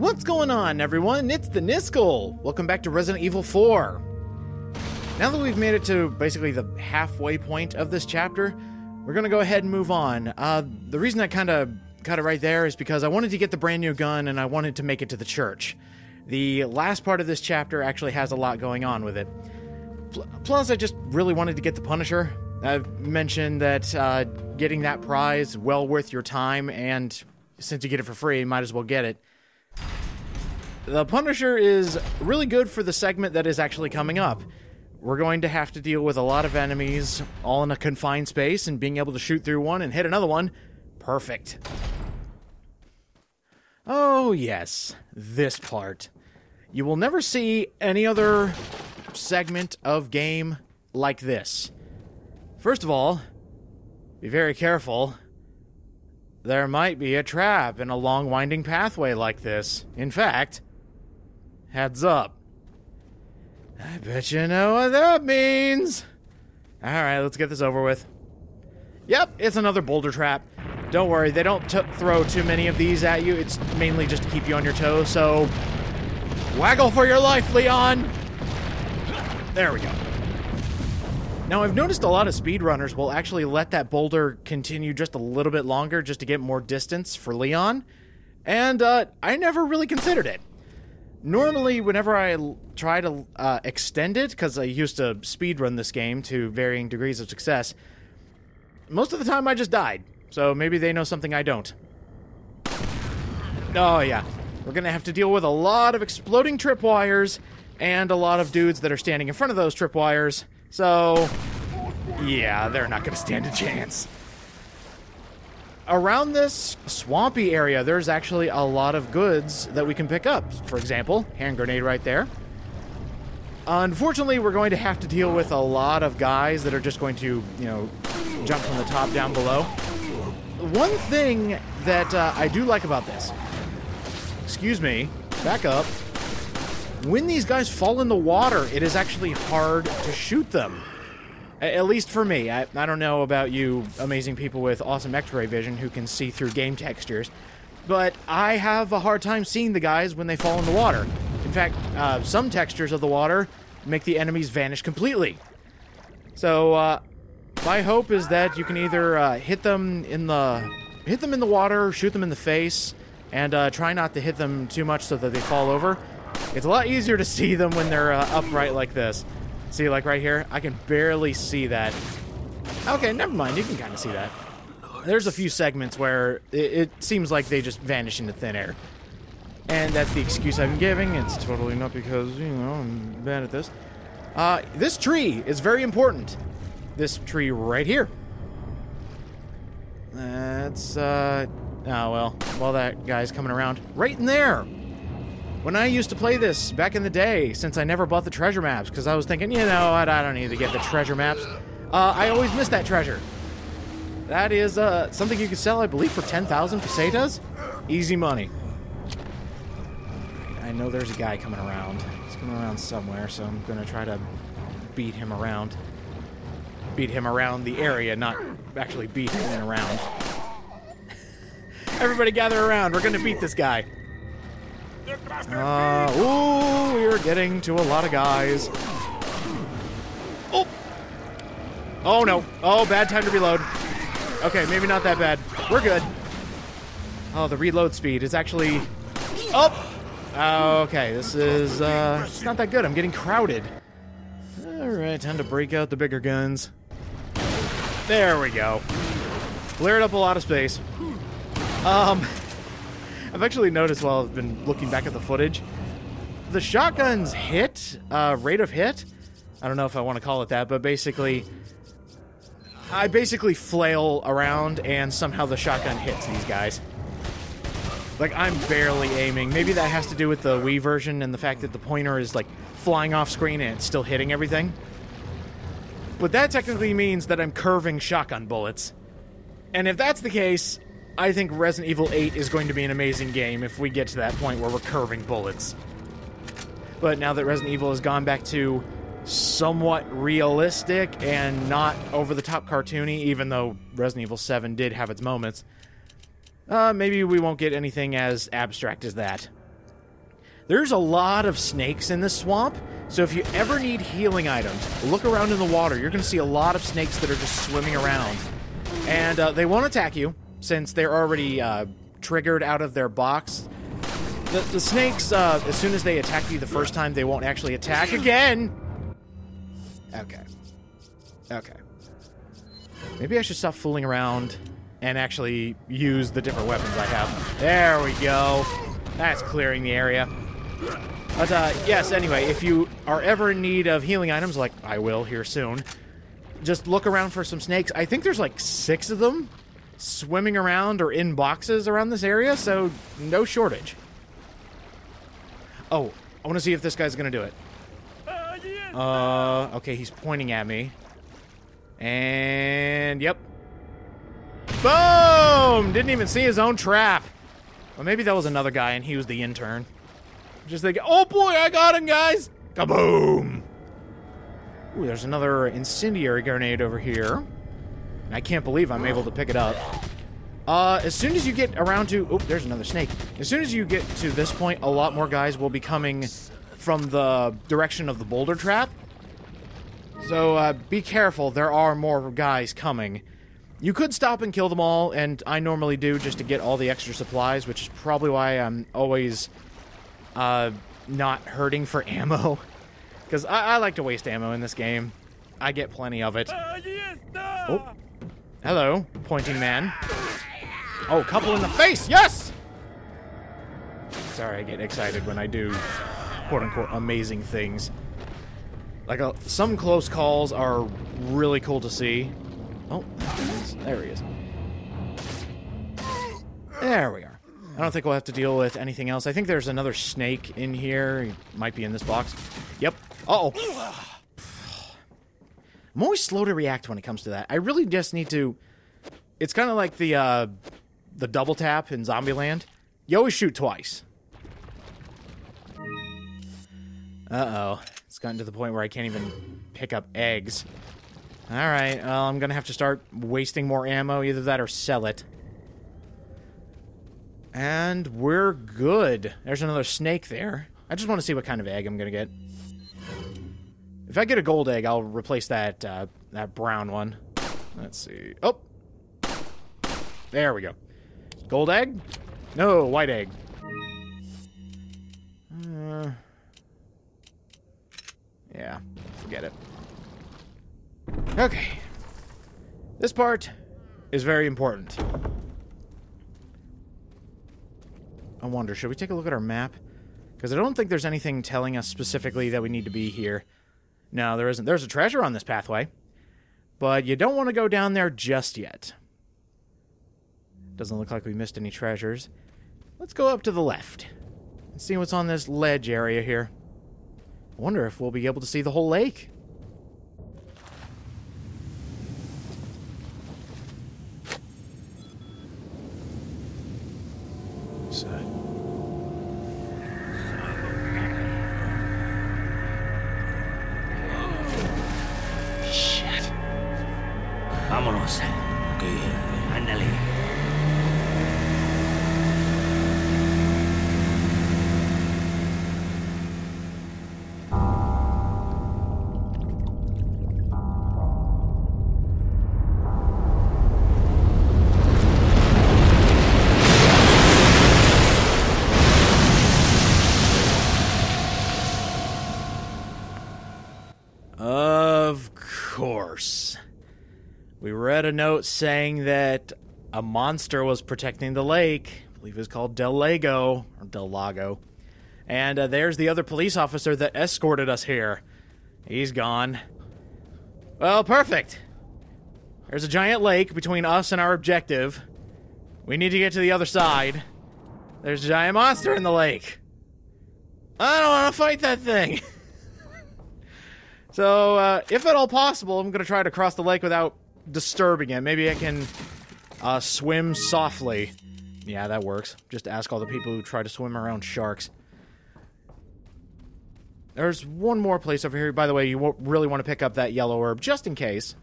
What's going on, everyone? It's the Niskel! Welcome back to Resident Evil 4. Now that we've made it to basically the halfway point of this chapter, we're gonna go ahead and move on. The reason I kinda cut it right there is because I wanted to get the brand new gun and I wanted to make it to the church. The last part of this chapter actually has a lot going on with it. Plus, I just really wanted to get the Punisher. I've mentioned that getting that prize well worth your time, and since you get it for free, you might as well get it. The Punisher is really good for the segment that is actually coming up. We're going to have to deal with a lot of enemies, all in a confined space, and being able to shoot through one and hit another one, perfect. Oh yes, this part. You will never see any other segment of game like this. First of all, be very careful. There might be a trap in a long winding pathway like this. In fact, heads up. I bet you know what that means. Alright, let's get this over with. Yep, it's another boulder trap. Don't worry, they don't throw too many of these at you. It's mainly just to keep you on your toes, so waggle for your life, Leon! There we go. Now, I've noticed a lot of speedrunners will actually let that boulder continue just a little bit longer just to get more distance for Leon, and I never really considered it. Normally, whenever I try to extend it, because I used to speedrun this game to varying degrees of success, most of the time I just died. So maybe they know something I don't. Oh yeah, we're gonna have to deal with a lot of exploding tripwires and a lot of dudes that are standing in front of those tripwires. So yeah, they're not gonna stand a chance. Around this swampy area, there's actually a lot of goods that we can pick up. For example, hand grenade right there. Unfortunately, we're going to have to deal with a lot of guys that are just going to, you know, jump from the top down below. One thing that I do like about this, excuse me, back up. When these guys fall in the water, it is actually hard to shoot them. At least for me. I don't know about you amazing people with awesome X-ray vision who can see through game textures, but I have a hard time seeing the guys when they fall in the water. In fact, some textures of the water make the enemies vanish completely. So, my hope is that you can either hit them in the water, shoot them in the face, and try not to hit them too much so that they fall over. It's a lot easier to see them when they're upright like this. See, like right here? I can barely see that. Okay, never mind. You can kind of see that. There's a few segments where it seems like they just vanish into thin air. And that's the excuse I've been giving. It's totally not because, you know, I'm bad at this. This tree is very important. This tree right here. That's, oh, well, that guy's coming around. Right in there! When I used to play this back in the day, since I never bought the treasure maps, because I was thinking, you know, I don't need to get the treasure maps, I always missed that treasure. That is something you can sell, I believe, for 10,000 pesetas. Easy money. I know there's a guy coming around. He's coming around somewhere, so I'm going to try to beat him around. Beat him around the area, not actually beat him around. Everybody gather around. We're going to beat this guy. Ooh, we were getting to a lot of guys. Oh! Oh, no. Oh, bad time to reload. Okay, maybe not that bad. We're good. Oh, the reload speed is actually... Oh! Okay, this is, it's not that good. I'm getting crowded. Alright, time to break out the bigger guns. There we go. Cleared up a lot of space. I've actually noticed while I've been looking back at the footage, the shotgun's rate of hit, I don't know if I want to call it that, but basically, I basically flail around and somehow the shotgun hits these guys. Like, I'm barely aiming. Maybe that has to do with the Wii version and the fact that the pointer is, like, flying off screen and it's still hitting everything. But that technically means that I'm curving shotgun bullets. And if that's the case, I think Resident Evil 8 is going to be an amazing game if we get to that point where we're curving bullets. But now that Resident Evil has gone back to somewhat realistic and not over-the-top cartoony, even though Resident Evil 7 did have its moments, maybe we won't get anything as abstract as that. There's a lot of snakes in this swamp, so if you ever need healing items, look around in the water. You're going to see a lot of snakes that are just swimming around. And they won't attack you, since they're already triggered out of their box. The snakes, as soon as they attack you the first time, they won't actually attack again! Okay. Okay. Maybe I should stop fooling around and actually use the different weapons I have. There we go. That's clearing the area. But, yes, anyway, if you are ever in need of healing items, like I will here soon, just look around for some snakes. I think there's like 6 of them swimming around or in boxes around this area, so no shortage. Oh, I want to see if this guy's going to do it. Okay, he's pointing at me. And, yep. Boom! Didn't even see his own trap. Well, maybe that was another guy and he was the intern. Just thinking, oh boy, I got him, guys! Kaboom! Ooh, there's another incendiary grenade over here. And I can't believe I'm able to pick it up. As soon as you get around to... Oh, there's another snake. As soon as you get to this point, a lot more guys will be coming from the direction of the boulder trap. So, be careful. There are more guys coming. You could stop and kill them all, and I normally do just to get all the extra supplies, which is probably why I'm always, not hurting for ammo. Because I like to waste ammo in this game. I get plenty of it. Oh. Hello, pointing man. Oh, couple in the face! Yes! Sorry, I get excited when I do quote-unquote amazing things. Like, some close calls are really cool to see. Oh, there he is. There we are. I don't think we'll have to deal with anything else. I think there's another snake in here. He might be in this box. Yep. Uh-oh. I'm always slow to react when it comes to that. I really just need to... It's kind of like the double tap in Zombieland. You always shoot twice. Uh-oh. It's gotten to the point where I can't even pick up eggs. Alright, well, I'm gonna have to start wasting more ammo. Either that or sell it. And we're good. There's another snake there. I just want to see what kind of egg I'm gonna get. If I get a gold egg, I'll replace that, that brown one. Let's see. Oh! There we go. Gold egg? No, white egg. Yeah, forget it. Okay. This part is very important. I wonder, should we take a look at our map? Because I don't think there's anything telling us specifically that we need to be here. No, there isn't. There's a treasure on this pathway. But you don't want to go down there just yet. Doesn't look like we missed any treasures. Let's go up to the left and see what's on this ledge area here. I wonder if we'll be able to see the whole lake. Shit. Vámonos. Ok, ándale. Of course. We read a note saying that a monster was protecting the lake. I believe it was called Del Lago, or Del Lago. And there's the other police officer that escorted us here. He's gone. Well, perfect. There's a giant lake between us and our objective. We need to get to the other side. There's a giant monster in the lake. I don't want to fight that thing. So, if at all possible, I'm going to try to cross the lake without disturbing it. Maybe I can swim softly. Yeah, that works. Just ask all the people who try to swim around sharks. There's one more place over here. By the way, you won't really want to pick up that yellow herb, just in case.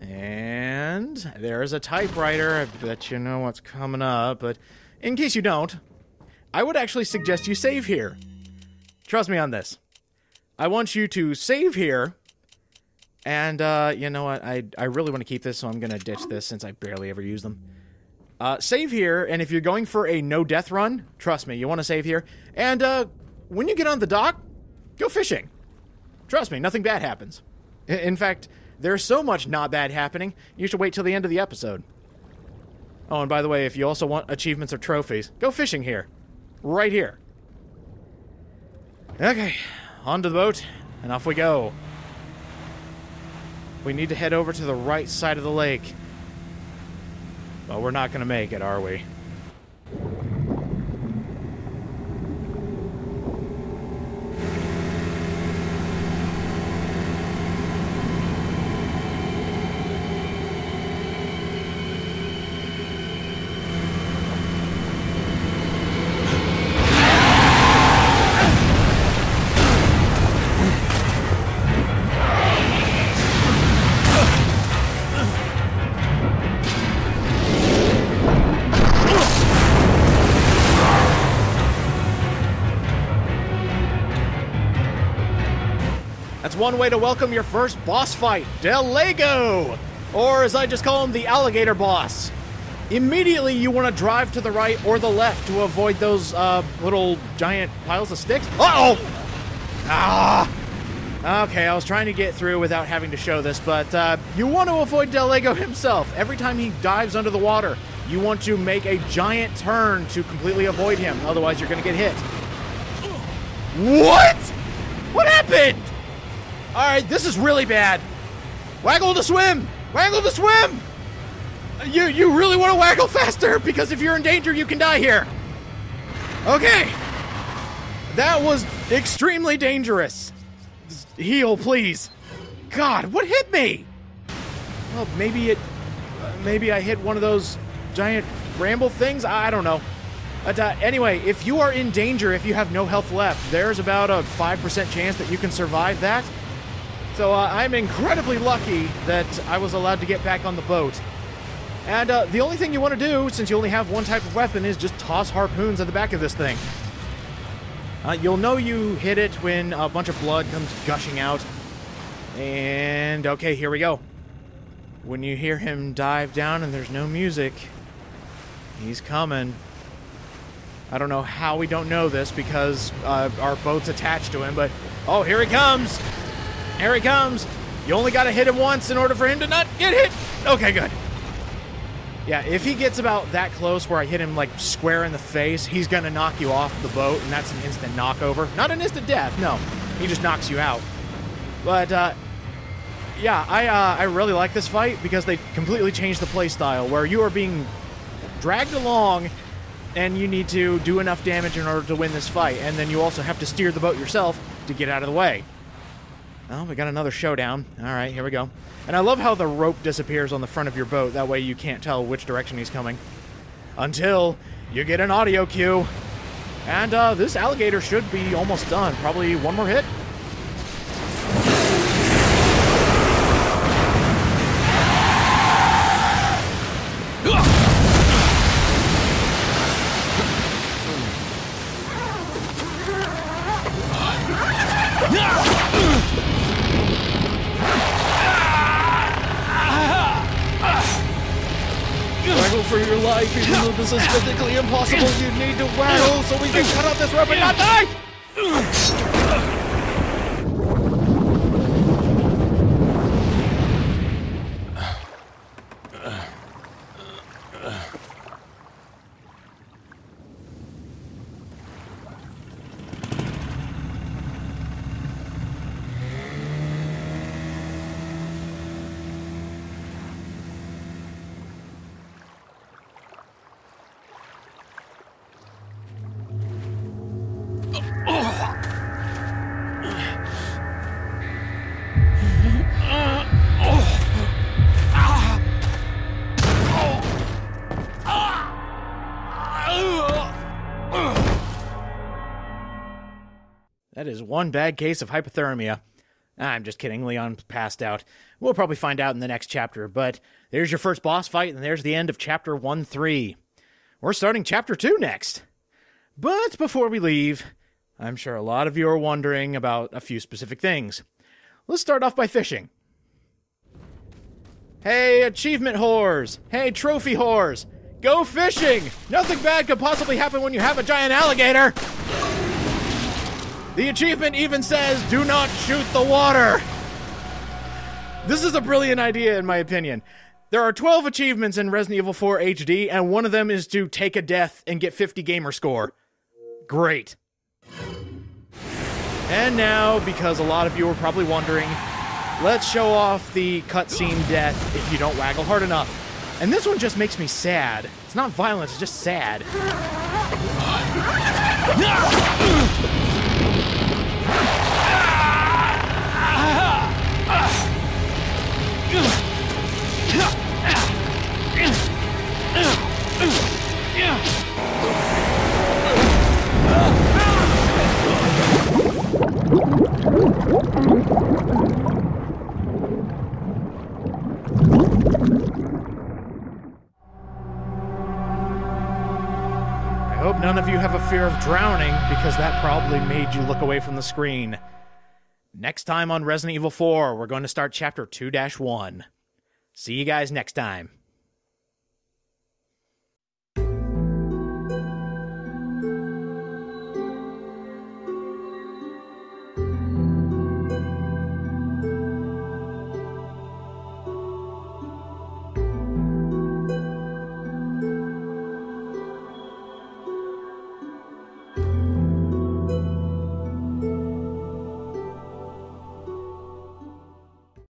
And there's a typewriter. I bet you know what's coming up, but in case you don't, I would actually suggest you save here. Trust me on this. I want you to save here. And, you know what? I really want to keep this, so I'm going to ditch this since I barely ever use them. Save here, and if you're going for a no-death run, trust me, you want to save here. And, when you get on the dock, go fishing. Trust me, nothing bad happens. In fact, there's so much not bad happening, you should wait till the end of the episode. Oh, and by the way, if you also want achievements or trophies, go fishing here. Right here. Okay, onto the boat, and off we go. We need to head over to the right side of the lake. Well, we're not going to make it, are we? That's one way to welcome your first boss fight, Delego! Or as I just call him, the alligator boss. Immediately you want to drive to the right or the left to avoid those little giant piles of sticks. Uh-oh! Ah! Okay, I was trying to get through without having to show this, but you want to avoid Delego himself. Every time he dives under the water, you want to make a giant turn to completely avoid him. Otherwise, you're going to get hit. What? What happened? All right, this is really bad. Waggle to swim! Waggle to swim! You really want to waggle faster, because if you're in danger, you can die here. Okay. That was extremely dangerous. Heal, please. God, what hit me? Well, maybe I hit one of those giant bramble things? I don't know. But anyway, if you are in danger, if you have no health left, there's about a 5% chance that you can survive that. So I'm incredibly lucky that I was allowed to get back on the boat. And the only thing you want to do, since you only have one type of weapon, is just toss harpoons at the back of this thing. You'll know you hit it when a bunch of blood comes gushing out. And, okay, here we go. When you hear him dive down and there's no music, he's coming. I don't know how we don't know this because our boat's attached to him, but... Oh, here he comes! Here he comes! You only gotta hit him once in order for him to not get hit! Okay, good. Yeah, if he gets about that close where I hit him, like, square in the face, he's gonna knock you off the boat, and that's an instant knockover. Not an instant death, no. He just knocks you out. But, yeah, I really like this fight because they completely changed the playstyle, where you are being dragged along, and you need to do enough damage in order to win this fight, and then you also have to steer the boat yourself to get out of the way. Oh, we got another showdown. All right, here we go. And I love how the rope disappears on the front of your boat. That way you can't tell which direction he's coming. Until you get an audio cue. And this alligator should be almost done. Probably one more hit. Waggle for your life, even though this is physically impossible. You need to waggle so we can cut out this rope and not die! That is one bad case of hypothermia. I'm just kidding, Leon passed out. We'll probably find out in the next chapter, but there's your first boss fight, and there's the end of Chapter 1-3. We're starting Chapter 2 next. But before we leave, I'm sure a lot of you are wondering about a few specific things. Let's start off by fishing. Hey, achievement whores! Hey, trophy whores! Go fishing! Nothing bad could possibly happen when you have a giant alligator! The achievement even says, do not shoot the water! This is a brilliant idea, in my opinion. There are 12 achievements in Resident Evil 4 HD, and one of them is to take a death and get 50 gamer score. Great. And now, because a lot of you are probably wondering, let's show off the cutscene death if you don't waggle hard enough. And this one just makes me sad. It's not violent, it's just sad. I hope none of you have a fear of drowning, because that probably made you look away from the screen. Next time on Resident Evil 4, we're going to start Chapter 2-1. See you guys next time.